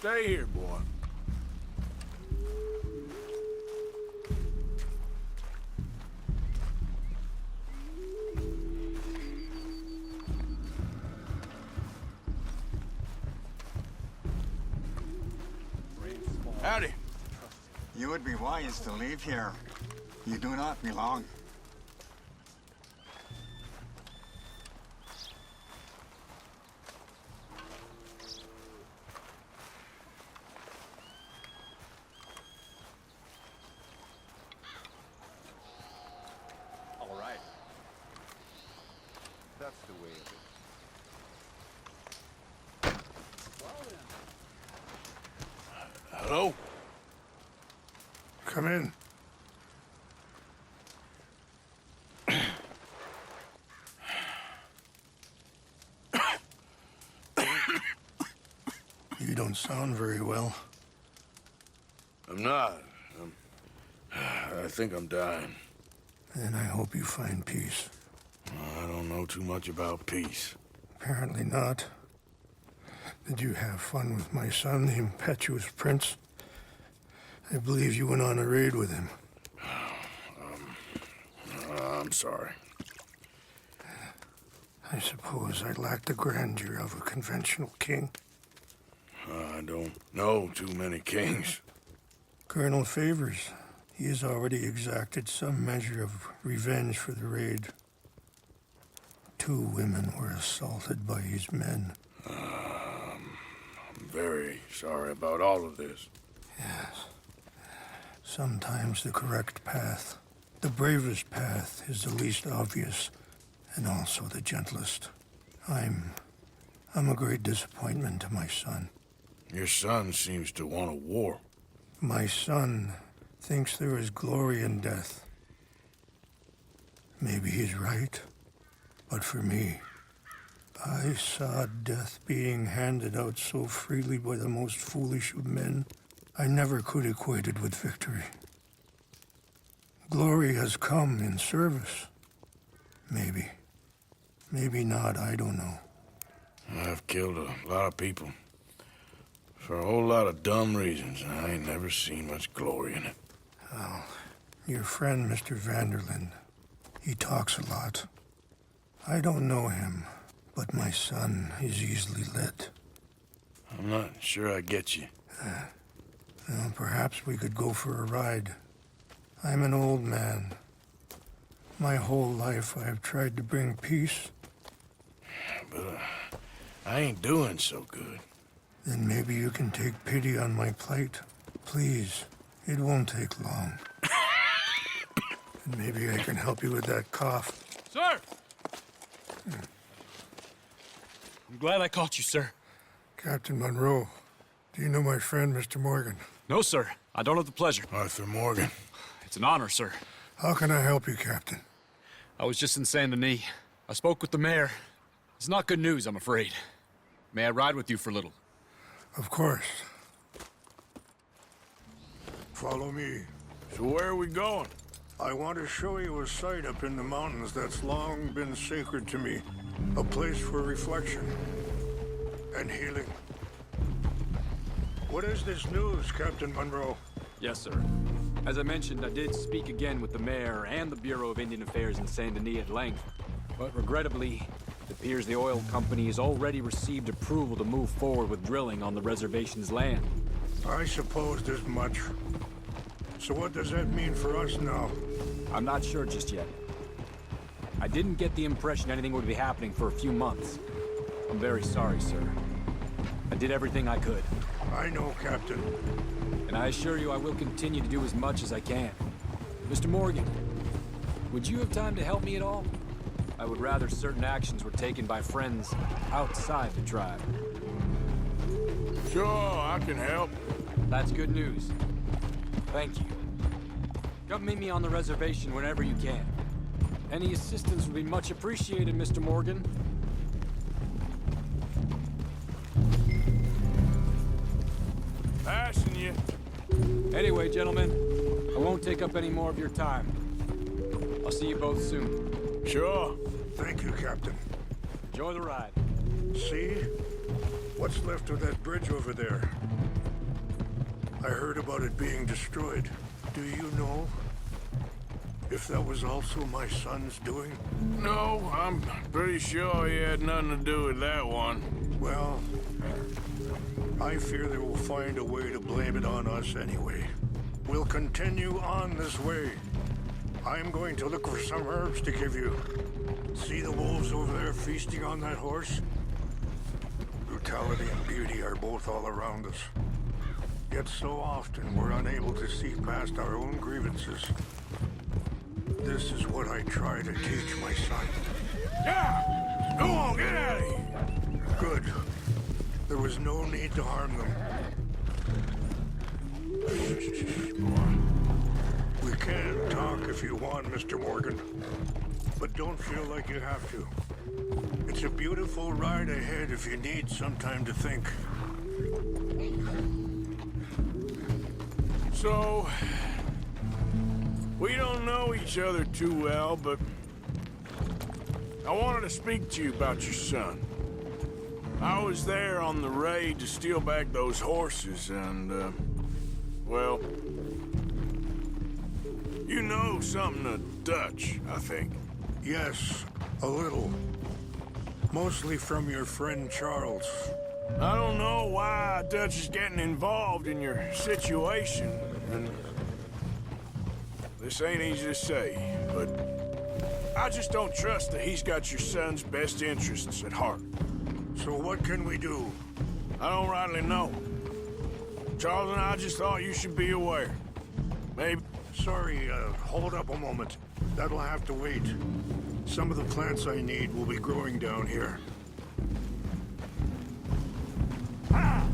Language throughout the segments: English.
stay here, boy. Howdy. You would be wise to leave here. You do not belong. All right. That's the way of it. Well then. Hello? Come in. You don't sound very well. I'm not. I think I'm dying. Then I hope you find peace. I don't know too much about peace. Apparently not. Did you have fun with my son, the impetuous prince? I believe you went on a raid with him. I'm sorry. I suppose I lack the grandeur of a conventional king. I don't know too many kings. Colonel Favors, he has already exacted some measure of revenge for the raid. 2 women were assaulted by his men. I'm very sorry about all of this. Yes. Sometimes the correct path, the bravest path, is the least obvious, and also the gentlest. I'm a great disappointment to my son. Your son seems to want a war. My son thinks there is glory in death. Maybe he's right, but for me, I saw death being handed out so freely by the most foolish of men. I never could equate it with victory. Glory has come in service. Maybe. Maybe not, I don't know. I've killed a lot of people. For a whole lot of dumb reasons, and I ain't never seen much glory in it. Well, your friend, Mr. Vanderlyn, he talks a lot. I don't know him, but my son is easily led. I'm not sure I get you. Well, perhaps we could go for a ride. I'm an old man. My whole life I have tried to bring peace. But I ain't doing so good. Then maybe you can take pity on my plight. Please, it won't take long. And maybe I can help you with that cough. Sir! I'm glad I caught you, sir. Captain Monroe, do you know my friend, Mr. Morgan? No, sir. I don't have the pleasure. Arthur Morgan. It's an honor, sir. How can I help you, Captain? I was just in Saint Denis. I spoke with the mayor. It's not good news, I'm afraid. May I ride with you for a little? Of course. Follow me. So where are we going? I want to show you a site up in the mountains that's long been sacred to me. A place for reflection and healing. What is this news, Captain Monroe? Yes, sir. As I mentioned, I did speak again with the mayor and the Bureau of Indian Affairs in Saint Denis at length. But regrettably, it appears the oil company has already received approval to move forward with drilling on the reservation's land. I supposed as much. So what does that mean for us now? I'm not sure just yet. I didn't get the impression anything would be happening for a few months. I'm very sorry, sir. I did everything I could. I know, Captain. And I assure you I will continue to do as much as I can. Mr. Morgan, would you have time to help me at all? I would rather certain actions were taken by friends outside the tribe. Sure, I can help. That's good news. Thank you. Come meet me on the reservation whenever you can. Any assistance would be much appreciated, Mr. Morgan. Passing you. Anyway, gentlemen, I won't take up any more of your time. I'll see you both soon. Sure. Thank you, Captain. Enjoy the ride. See? What's left of that bridge over there? I heard about it being destroyed. Do you know if that was also my son's doing? No, I'm pretty sure he had nothing to do with that one. Well, I fear they will find a way to blame it on us anyway. We'll continue on this way. I'm going to look for some herbs to give you. See the wolves over there feasting on that horse? Brutality and beauty are both all around us. Yet so often we're unable to see past our own grievances. This is what I try to teach my son. Yeah! Go on, get out of here! Good. There was no need to harm them. We can talk if you want, Mr. Morgan. But don't feel like you have to. It's a beautiful ride ahead if you need some time to think. So, we don't know each other too well, but I wanted to speak to you about your son. I was there on the raid to steal back those horses, and, well, you know something of Dutch, I think. Yes, a little. Mostly from your friend Charles. I don't know why Dutch is getting involved in your situation, and this ain't easy to say, but I just don't trust that he's got your son's best interests at heart. So what can we do? I don't rightly know. Charles and I just thought you should be aware. Maybe... Sorry, hold up a moment. That'll have to wait. Some of the plants I need will be growing down here. Ah!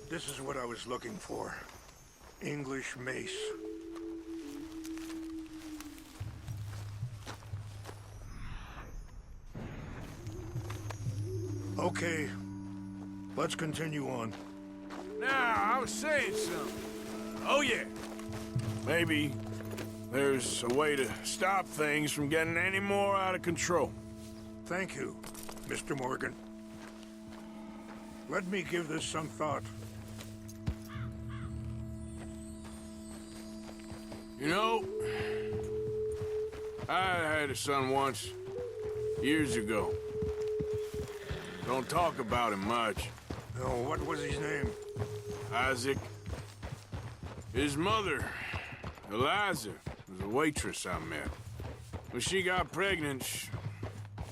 This is what I was looking for. English mace. Okay, let's continue on. Now, I was saying something. Oh, yeah. Maybe there's a way to stop things from getting any more out of control. Thank you, Mr. Morgan. Let me give this some thought. You know, I had a son once, years ago. Don't talk about him much. No, what was his name? Isaac. His mother, Eliza, was a waitress I met. When she got pregnant,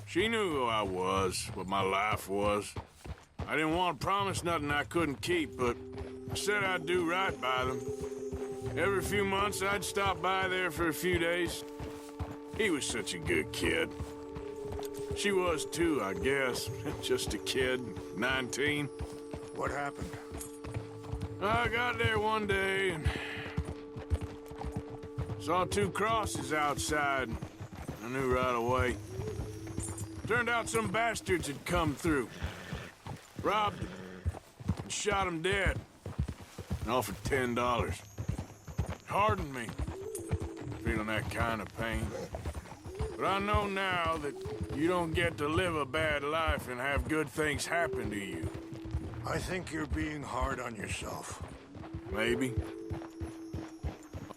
she knew who I was, what my life was. I didn't want to promise nothing I couldn't keep, but I said I'd do right by them. Every few months, I'd stop by there for a few days. He was such a good kid. She was too, I guess. Just a kid, 19. What happened? I got there one day and saw two crosses outside. I knew right away. Turned out some bastards had come through. Robbed him and shot him dead. And offered $10. Hardened me, feeling that kind of pain. But I know now that you don't get to live a bad life and have good things happen to you. I think you're being hard on yourself. Maybe.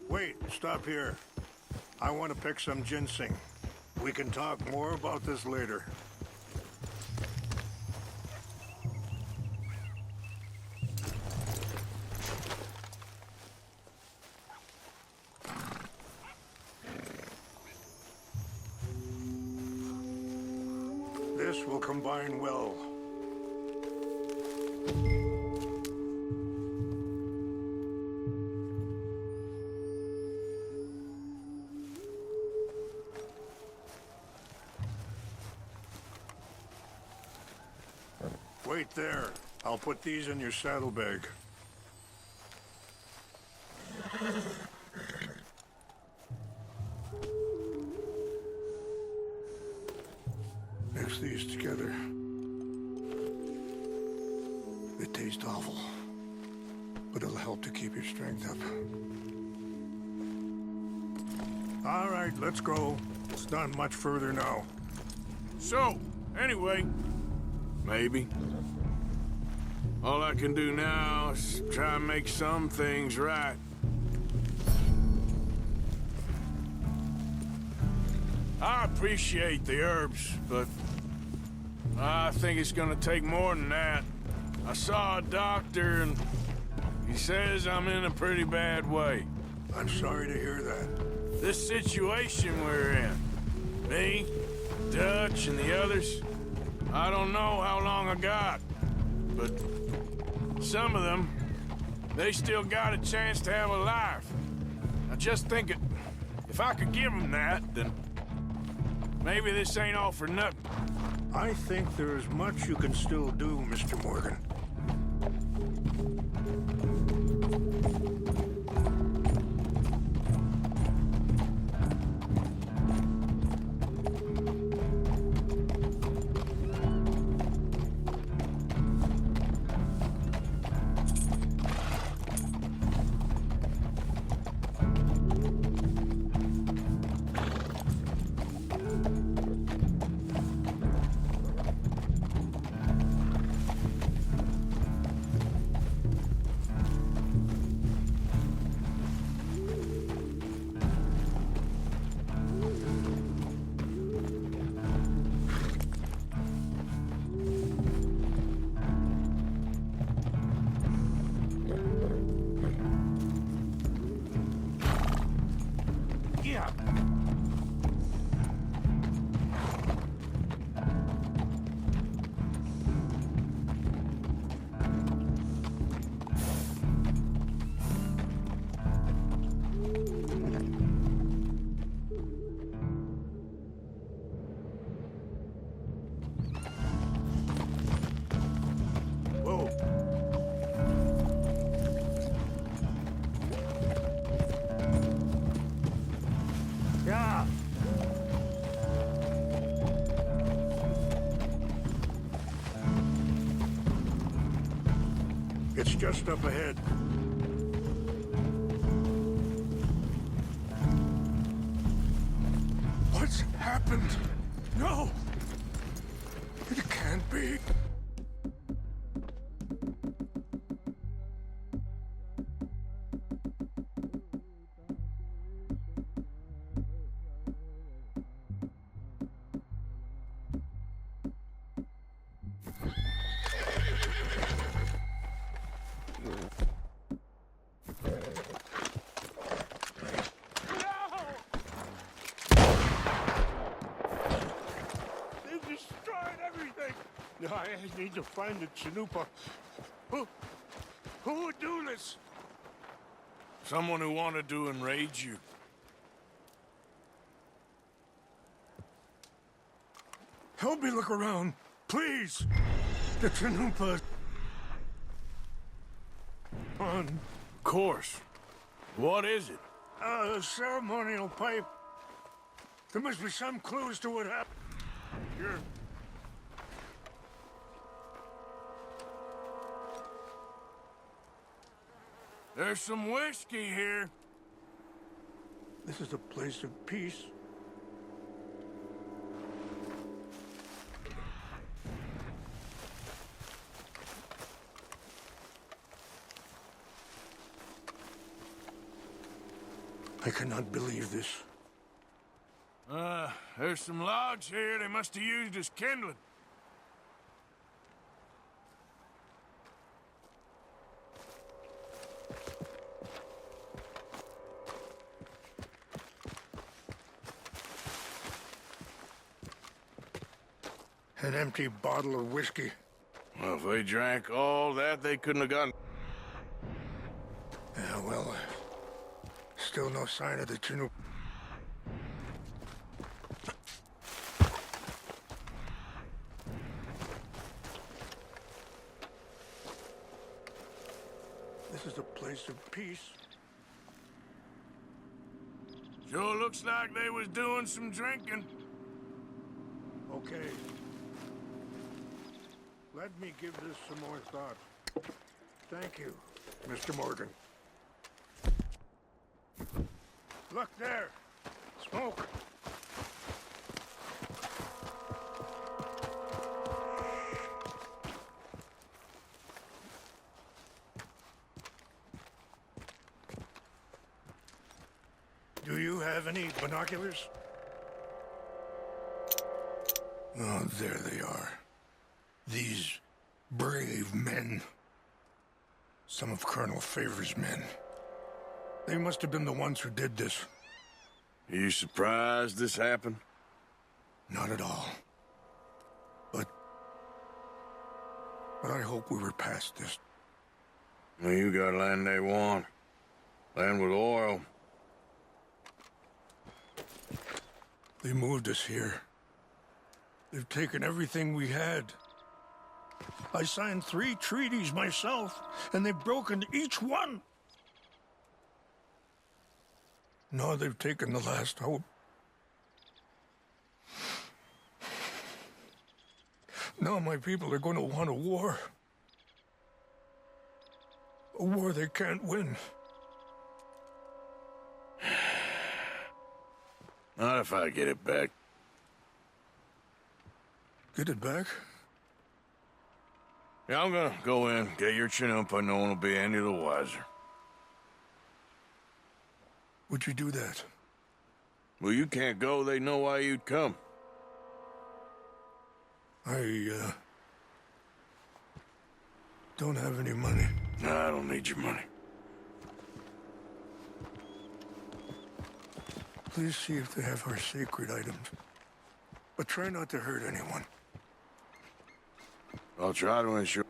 Wait, stop here. I want to pick some ginseng. We can talk more about this later. This will combine well. Wait there. I'll put these in your saddlebag. Mix these together. It tastes awful. It'll help to keep your strength up. All right, let's go. It's not much further now. So, anyway, maybe. All I can do now is try and make some things right. I appreciate the herbs, but I think it's gonna take more than that. I saw a doctor and he says I'm in a pretty bad way. I'm sorry to hear that. This situation we're in, me, Dutch, and the others, I don't know how long I got, but some of them, they still got a chance to have a life. I just think if I could give them that, then maybe this ain't all for nothing. I think there is much you can still do, Mr. Morgan. It's just up ahead. What's happened? No! It can't be. I need to find the Chanupa. Who would do this? Someone who wanted to enrage you. Help me look around, please. The Chanupa. Of course. What is it? A ceremonial pipe. There must be some clues to what happened. Here. There's some whiskey here. This is a place of peace. I cannot believe this. There's some logs here they must have used as kindling. An empty bottle of whiskey. Well, if they drank all that, they couldn't have gotten... Yeah, well, still no sign of the Chinook. This is a place of peace. Sure looks like they was doing some drinking. Okay. Let me give this some more thought. Thank you. Mr. Morgan. Look there! Smoke! Do you have any binoculars? Oh, there they are. These brave men. Some of Colonel Favor's men. They must have been the ones who did this. Are you surprised this happened? Not at all. But I hope we were past this. Well, you got land they want. Land with oil. They moved us here. They've taken everything we had. I signed 3 treaties myself, and they've broken each one. Now they've taken the last hope. Now my people are going to want a war. A war they can't win. Not if I get it back. Get it back? Yeah, I'm gonna go in, get your Chinook, and no one will be any the wiser. Would you do that? Well, you can't go, they know why you'd come. I don't have any money. No, I don't need your money. Please see if they have our sacred items. But try not to hurt anyone. I'll try to ensure...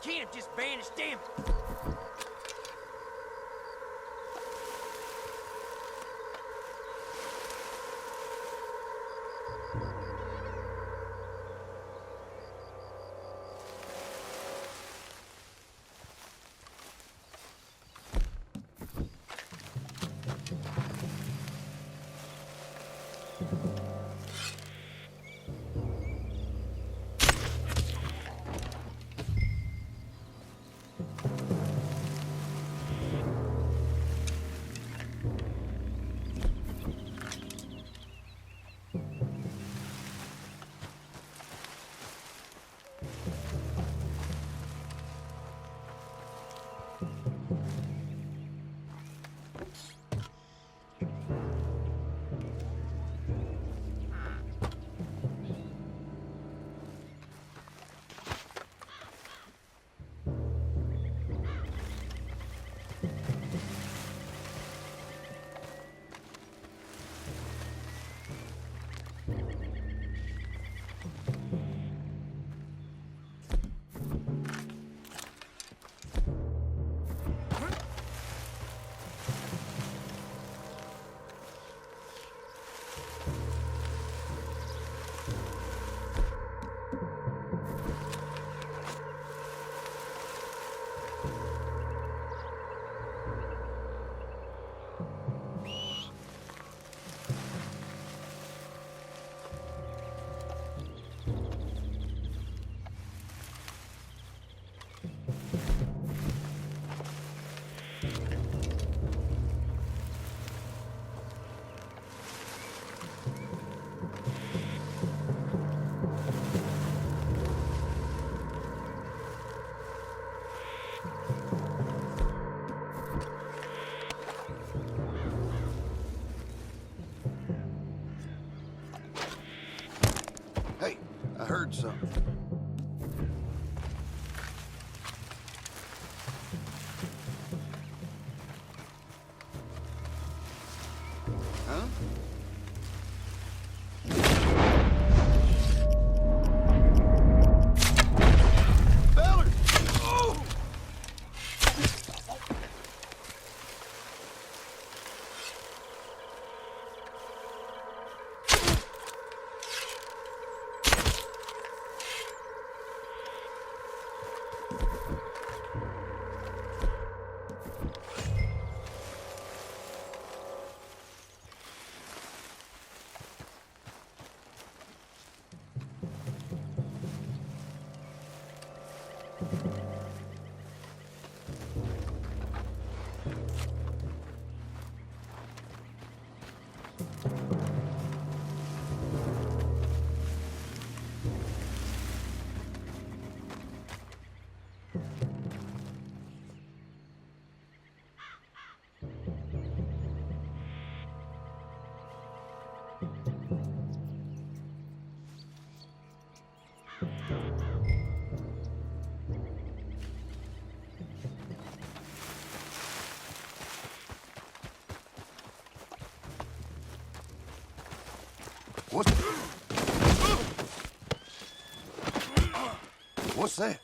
Can't just vanish, damn it! heard something. Huh? Ballard! Oh! What's that?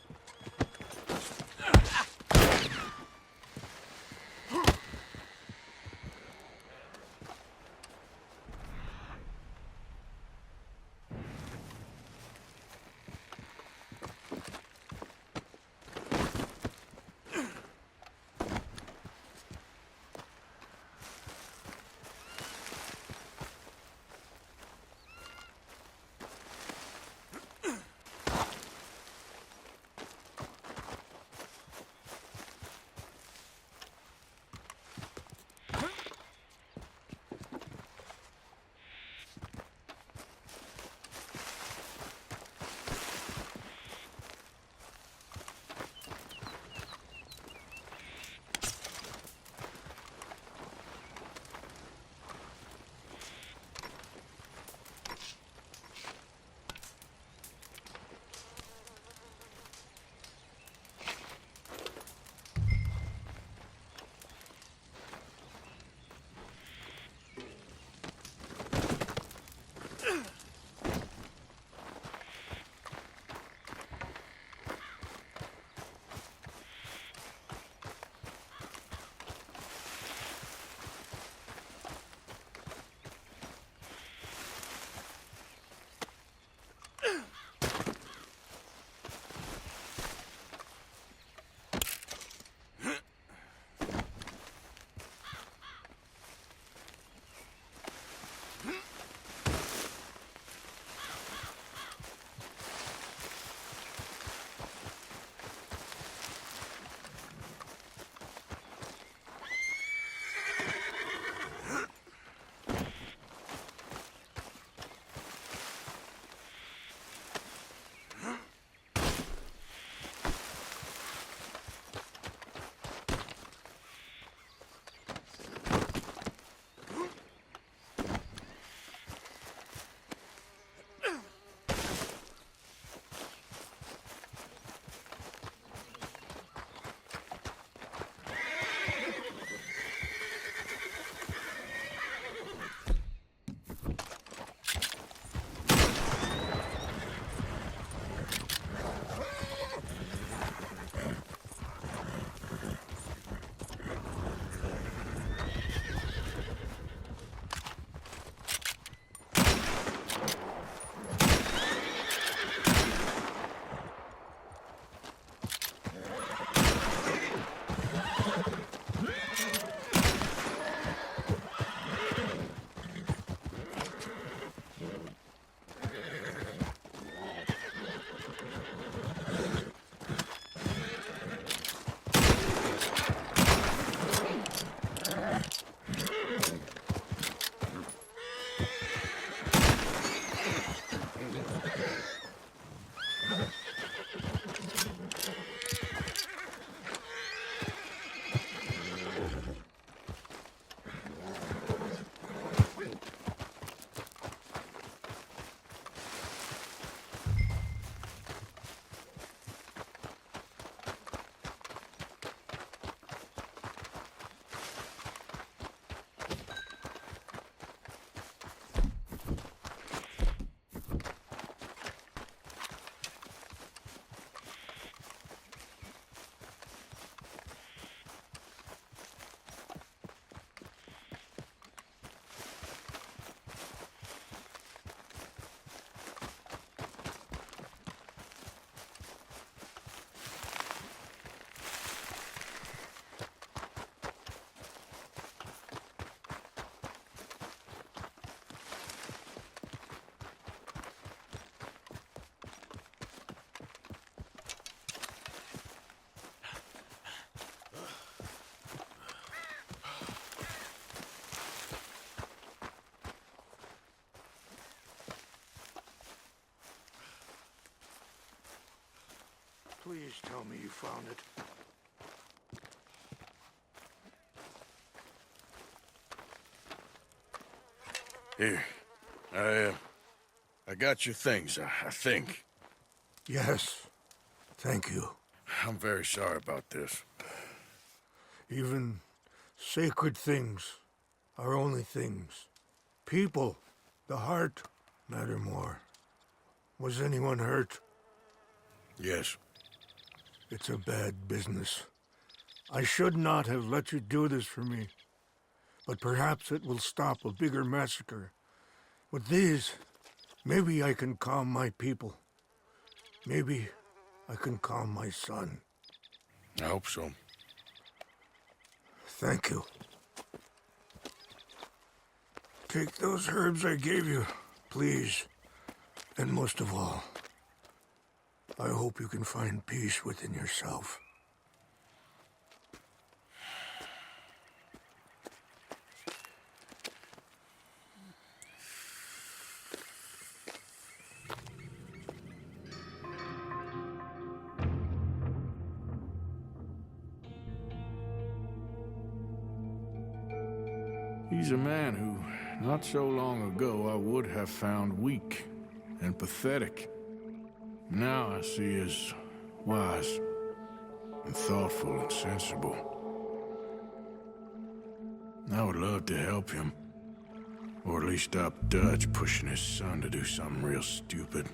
Please tell me you found it. Here. I got your things, I think. Yes. Thank you. I'm very sorry about this. Even sacred things are only things. People, the heart, matter more. Was anyone hurt? Yes. It's a bad business. I should not have let you do this for me. But perhaps it will stop a bigger massacre. With these, maybe I can calm my people. Maybe I can calm my son. I hope so. Thank you. Take those herbs I gave you, please. And most of all, I hope you can find peace within yourself. He's a man who, not so long ago, I would have found weak and pathetic. Now I see as wise and thoughtful and sensible. I would love to help him, or at least stop Dutch pushing his son to do something real stupid.